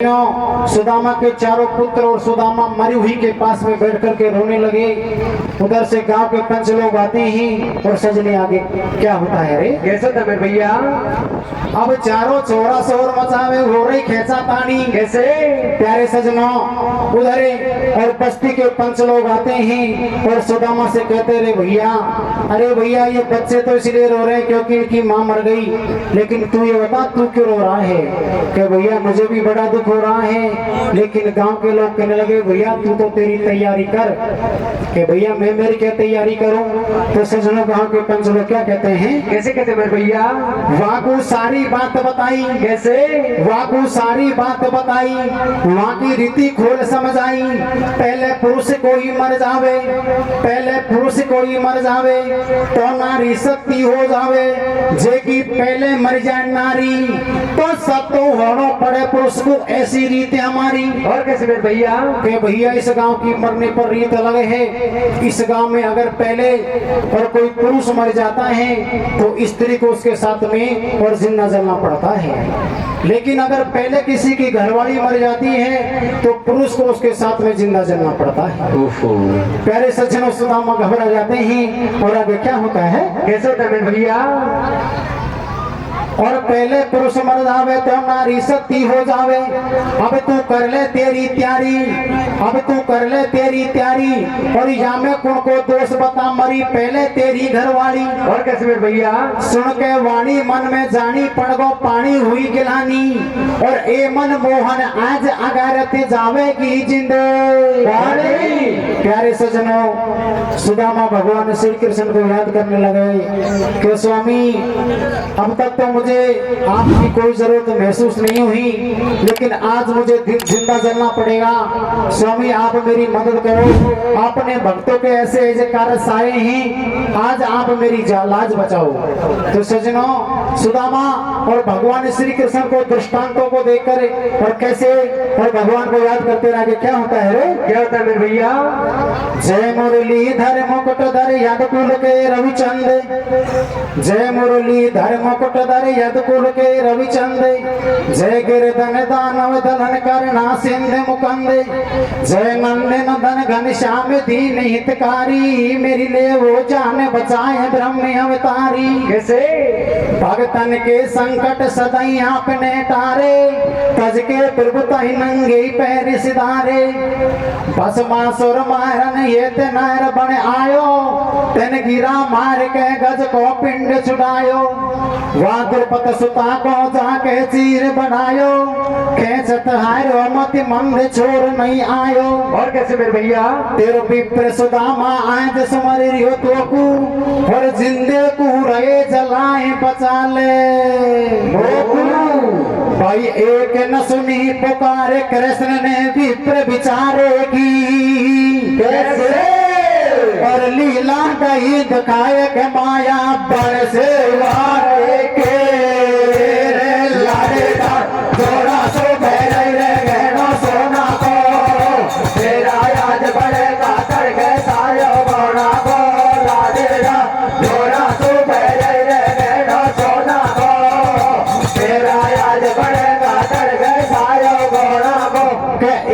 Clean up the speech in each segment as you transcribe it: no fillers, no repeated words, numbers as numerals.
सुदामा के चारों पुत्र और सुदामा मरी हुई के पास में बैठ करके रोने लगे। उधर से गांव के पंच लोग आते हैं और सजने आगे क्या होता है रे कैसे था मेरे भैया? अब चारों छोरा शोर मचावे हो रही खेचा पानी कैसे प्यारे सजनों उधर और बस्ती के पंच लोग आते हैं और सुदामा से कहते रे भैया, अरे भैया ये बच्चे तो इसलिए रो रहे हैं क्योंकि इनकी माँ मर गई, लेकिन तू ये बता तू क्यों रो रहा है? कि भैया मुझे भी बड़ा दुख हो रहा है, लेकिन गांव के लोग कहने लगे भैया तू तो तेरी तैयारी कर। कि भैया मैं मेरी क्या तैयारी करूं? तो सजनों गांव के पंच लोग क्या कहते हैं? कैसे कहते मेरे भैया? वाकू सारी बात बताई। कैसे? वाकू सारी बात बताई, वहाँ की रीति खोल समझ आई। पहले पुरुष कोई मर जावे, पहले पुरुष कोई मर जावे तो नारी सती हो जावे, जे की पहले मर जाए नारी तो सतो होना पड़े पुरुष को, ऐसी रीत हमारी। और कैसे मेरे भैया? कि भैया इस गांव की मरने पर रीत अलग है। इस गांव में अगर पहले और कोई पुरुष मर जाता है तो स्त्री को उसके साथ में और जिंदा जलना पड़ता है, लेकिन अगर पहले किसी की घरवाली मर जाती है तो पुरुष को उसके साथ में जिंदा जलना पड़ता है। प्यारे सज्जनों सुदामा घबरा जाते हैं और आगे क्या होता है? कैसे होता है मेरे भैया? और पहले पुरुष मर जावे तो नारी सती हो जावे। अब तू कर ले तेरी तैयारी, अब तू कर ले तेरी तैयारी, और या में कौन को दोष बता मरी पहले तेरी घरवाली। और कैसे मेरे भैया? सुन के वाणी मन में जानी पड़ गो पानी हुई गिलानी, और ए मन मोहन आज अगारते जावे की जिंदे। प्यारे सजनों सुदामा भगवान श्री कृष्ण को याद करने लगे कि स्वामी अब तक तो मुझे आपकी कोई जरूरत महसूस नहीं हुई, लेकिन आज मुझे जिंदा जलना पड़ेगा। स्वामी आप मेरी मदद करो, आपने भक्तों के ऐसे ऐसे कार्य साए हैं, आज आप मेरी लाज बचाओ। तो सजनों सुदामा और भगवान श्री कृष्ण को दृष्टांतों को देखकर और कैसे और भगवान को याद करते रहे क्या होता है रे? क्या होता है मेरे भैया? जय मुरलीधर मुकुटधर यदकुल के रविचंद, जय मुरलीधर मुकुटधर यदकुल के रविचंद, जय गिरधन दानव दलन करना सिंध मुकंद, जय नंदन धन घनश्याम दीन हितकारी, मेरी ले वो जान बचाए ब्रह्म अवतारी। कैसे? भगतन के संकट सदाई आपने टारे, तज के प्रभुता नंगे पैर सिधारे, बस मासुर मारन ये नार बन आयो, तेन गिरा मार के गज को पिंड छुड़ायो, वहाँ द्रुपद सुता को जाके चीर बनायो, खेचत हारो मति मंद छोड़ नहीं आयो। और कैसे मेरे भैया? तेरो विप्र सुदामा आज समर रियो तो को, और जिंदे को रहे जलाए बचा ले। भाई एक न सुनी पुकारे कृष्ण ने विप्र विचारे की, कैसे? और लीला कही दिखाए के माया बड़ से वारे के लारे का थोड़ा सो भैरव रे गहनो सोना को, तेरा आज बड़ेगा तड़के सायो गोना को, लारे का थोड़ा सो भैरव रे गहनो सोना को, तेरा आज बड़ेगा तड़के सायो गोना को।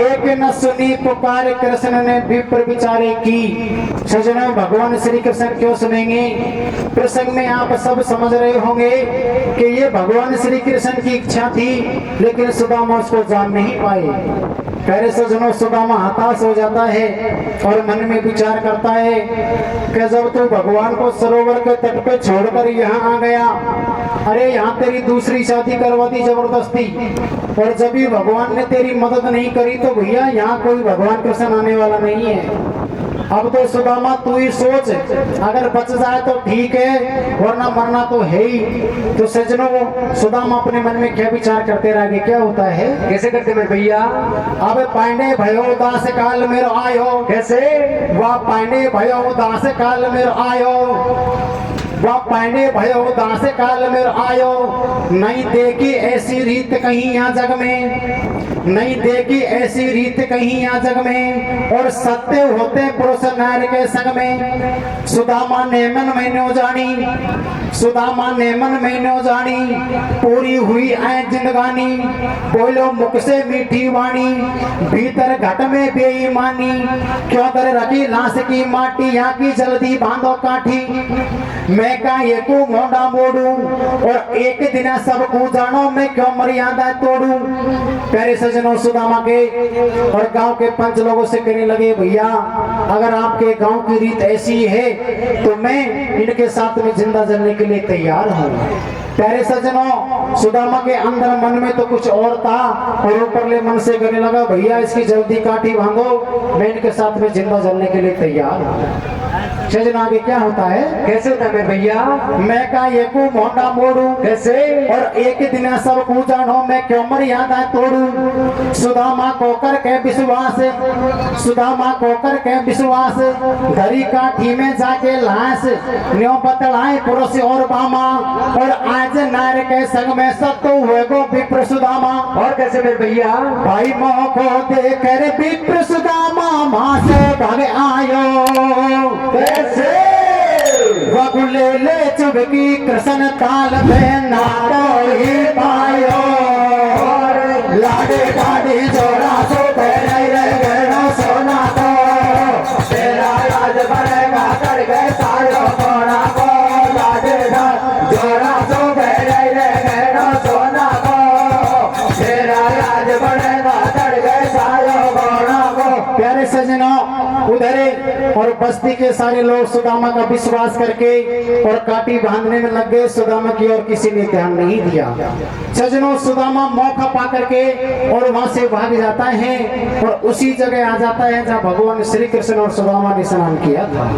एक न सुनी पुकार कृष्ण ने विप्र विचारे की। सजनों भगवान श्री कृष्ण क्यों सुनेंगे? प्रसंग में आप सब समझ रहे होंगे कि ये भगवान श्री कृष्ण की इच्छा थी, लेकिन सुदामा उसको जान नहीं पाए। प्यारे सजनों सुदामा हताश हो जाता है और मन में विचार करता है कि जब तू भगवान को सरोवर के तट पे छोड़कर यहाँ आ गया, अरे यहाँ तेरी दूसरी शादी करवा दी जबरदस्ती, और जब भी भगवान ने तेरी मदद नहीं करी तो भैया यहाँ कोई भगवान कृष्ण आने वाला नहीं है। अब तो सुदामा तू ही सोच, अगर बच जाए तो ठीक है वरना मरना तो है ही। तो सजनों सुदामा अपने मन में क्या विचार करते रहे क्या होता है? कैसे करते मेरे भैया? अब पांडे भयो दास काल मेरो आयो। कैसे? वह पांडे भयो दास काल मेरो आयो, वह पांडे भयो दास काल मेरो आयो, नहीं देखी ऐसी रीत कहीं यहाँ जग में, नहीं देखी ऐसी रीत कहीं यहाँ जग में, और सत्य होते पुरुष नार के संग में। सुदामा ने मन मैंने जानी, सुदामा ने मन मैंने जानी, पूरी हुई ऐ जिंदगानी। बोलो मुख से मीठी वाणी, भीतर घट में बेईमानी। क्यों कर रखी लाश की माटी, यहाँ की जल्दी बांधो काठी। मैं का ये को मोड़ा मोड़ू, और एक दिन सबको जानो, मैं क्यों मर्यादा तोड़ू। प्यारे सज्जनों, सुदामा के और गांव के पंच लोगों से कहने लगे, भैया अगर आपके गांव की रीत ऐसी है तो मैं इनके साथ में जिंदा जलने के लिए तैयार हूँ। प्यारे सज्जनों, सुदामा के अंदर मन में तो कुछ और था, और ऊपरले मन से कहने लगा, भैया इसकी जल्दी काठी बांधो, मैं इनके साथ में जिंदा जलने के लिए तैयार हूँ। सज्जन आगे क्या होता है, कैसे होता है मेरे भैया? मैं का ये को मोंडा मोड़ू, कैसे? और एक दिन सब को जानो, मैं क्यों मर्यादा तोड़ू। सुदामा को करके विश्वास, सुदामा को करके विश्वास, घरी काठी में जाके लाश न्यो बतलाए पुरुष और बामा। और आज नार के संग में सत्तू हुए गो विप्र सुदामा। और कैसे मेरे भैया? भाई मोह को देकर विप्र सुदामा मां से भाग आयो। कैसे? वगुले ले चुबकी कृष्ण ताल में नाटो ही पायो। लाडे गाड़ी जोड़ा सो तेरे रे गणो सोना को, तेरा राज बनेगा कर गए सायो कोना को। लाडे जोड़ा सो तेरे रे गणो सोना को, तेरा राज बनेगा कर गए सायो कोना को। प्यारे सज्जनों, उधर और बस्ती के सारे लोग सुदामा का विश्वास करके और काटी बांधने में लग गए। सुदामा की और किसी ने ध्यान नहीं दिया। सज्जनों, सुदामा मौका पा करके और वहां से भाग जाता है, और उसी जगह आ जाता है जहां भगवान श्री कृष्ण और सुदामा ने स्नान किया था।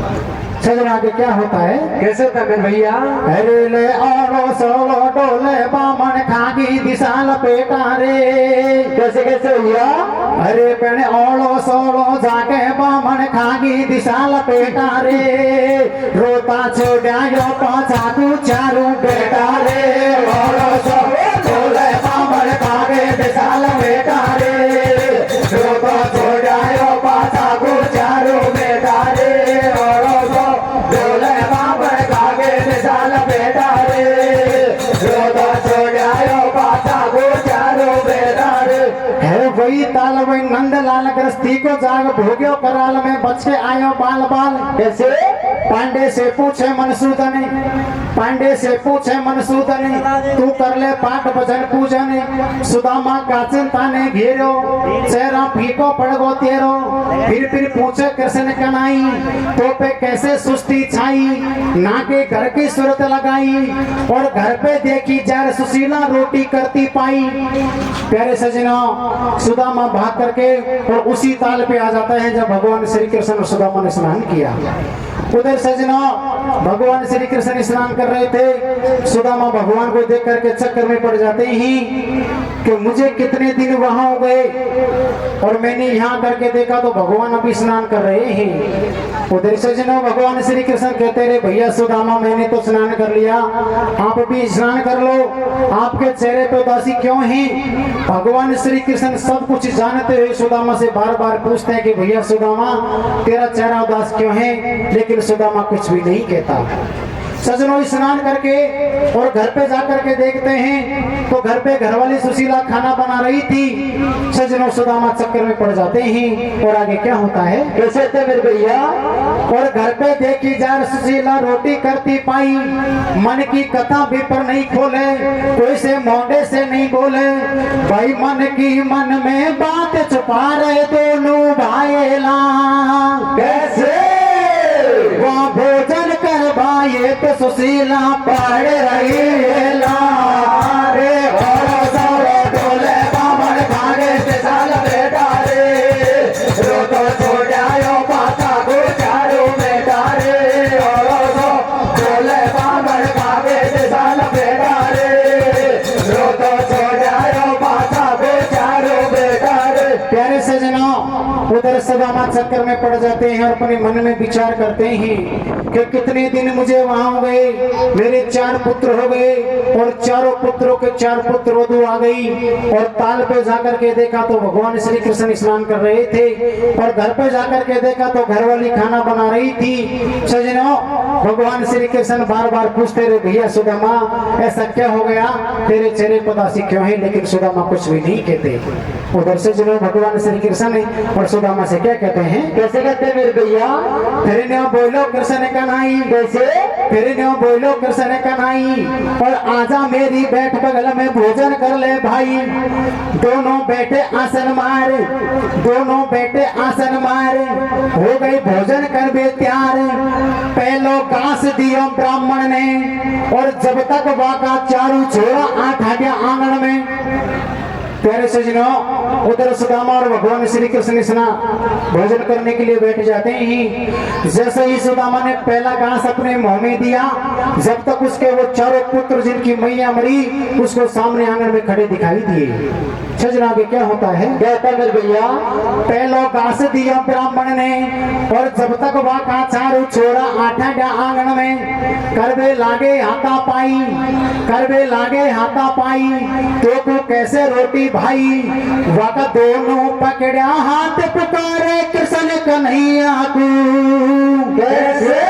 सज्जन आगे क्या होता है, कैसे होता है मेरे भैया? अरे ले औरो सोलो डोले बामन खागी दिशा लपेटा रे। कैसे कैसे भैया? अरे पेड़ औलो सोलो जाके बामन खागी दिशा लपेटा रे। रोता छोड़ायो पाछा तू चारू बेटा रे। औलो सोलो डोले बामन खागी दिशा लपेटा रे। रोता छोड़ायो पाछा तू चारू बेटा रे। औलो डोले बामन खागी दिशा लपेटा रे। रोता छोड़ायो पाछा तू चारू बेटा रे। है वही ताल वही नंद लाल ग्रस्ती को जाग भोग्यो कराल में बच के आयो बाल बाल। कैसे? पांडे से पूछे मनसूदन, पांडे से पूछे मनसूदन, तू कर ले पाठ भजन पूजन। सुदामा का चिंता ने घेरो, चेहरा फीको पड़ गो तेरो। फिर पूछे कृष्ण कनाई, तो पे कैसे सुस्ती छाई। ना के घर की सूरत लगाई, और घर पे देखी जार सुशीला रोटी करती पाई। प्यारे सज्जनों, सुदामा भाग करके और उसी ताल पे आ जाता है जब भगवान श्री कृष्ण और सुदामा ने स्नान किया। उधर सज्जनों, भगवान श्री कृष्ण स्नान कर रहे थे। सुदामा भगवान को देख करके चक्कर में पड़ जाते ही कि मुझे कितने दिन वहां हो गए, और मैंने यहाँ करके देखा तो भगवान अभी स्नान कर रहे हैं। उधर सज्जनों, भगवान श्री कृष्ण कहते रहे, भैया सुदामा मैंने तो स्नान कर लिया, आप भी स्नान कर लो। आपके चेहरे पे उदासी क्यों है? भगवान श्री कृष्ण सब कुछ जानते हुए सुदामा से बार बार पूछते हैं कि भैया सुदामा तेरा चेहरा उदास क्यों है? लेकिन सुदामा कुछ भी नहीं कहता। सज्जनों, स्नान करके और घर पे जाकर के देखते हैं तो घर पे घरवाली सुशीला खाना बना रही थी। सज्जनों, सुदामा चक्कर में पड़ जाते हैं। और आगे क्या होता है, कैसे थे मेरे भैया? और घर पे देखी जार सुशीला रोटी करती पाई। मन की कथा भी पर नहीं खोले, कोई से मोंडे से नहीं बोले। भाई मन की मन में बात छुपा रहे दोनों भाईला। कैसे? वहाँ भोजन कर भाई तो सुशीला पड़ रही है रे। और सौरो डोले बामन खाने से साल बेटा रे। रो तो छोड़ायो पाता को चारू बेटा रे। और डोले बामन खाने से साल बेटा रे। रो तो छोड़ायो पाता को चारू बेटा रे। प्यारे से सजना उधर सदामा चक्कर में पड़ जाते हैं और अपने मन में विचार करते हैं कि कितने दिन मुझे वहां हो गए, मेरे 4 पुत्र हो गए और चारों पुत्रों के 4 पुत्र वधू आ गई। और ताल पे जाकर के देखा तो भगवान श्री कृष्ण स्नान कर रहे थे और घर पे जाकर के देखा तो घरवाली खाना बना रही थी। सजनों भगवान श्री कृष्ण बार बार पूछते रहे, भैया सुदामा ऐसा क्या हो गया, तेरे चेहरे पदासी क्यों है, लेकिन सुदामा कुछ भी नहीं कहते। उधर से जो भगवान श्री कृष्ण ने और सुदामा से क्या कहते हैं, कैसे कहते मेरे भैया? फिर ने बोलो कृष्ण कन्हई, कैसे? फिर ने बोलो कृष्ण कन्हई और आजा मेरी बैठ बगल में भोजन कर ले भाई। दोनों बैठे आसन मार, दोनों बैठे आसन मार, हो गई भोजन कर बे त्यार। पहलो घास दियो ब्राह्मण ने और जब तक वाका चारू छोड़ा 8 आज्ञा आंगन में। प्यारे सजनों उधर सुदामा और भगवान श्री कृष्ण स्नान भोजन करने के लिए बैठ जाते हैं। जैसे ही सुदामा ने पहला घास अपने मुंह में दिया, जब तक उसके वो चारों पुत्र जिनकी मैया मरी उसको सामने आंगन में खड़े दिखाई दिए। सजना आगे क्या होता है, कहता मेरे भैया? पहलो घास दिया ब्राह्मण ने और जब तक वाका चारू छोड़ा 8 आज्ञा आंगन में। करबे लागे हाथा पाई, करबे लागे हाथा पाई, तो कैसे रोटी भाई। वाका दोनों पकड़ा हाथ पुकारे कृष्ण कन्हैया को, कैसे?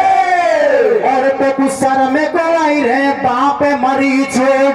और तो सर में को आई रे बाप मरी छोड़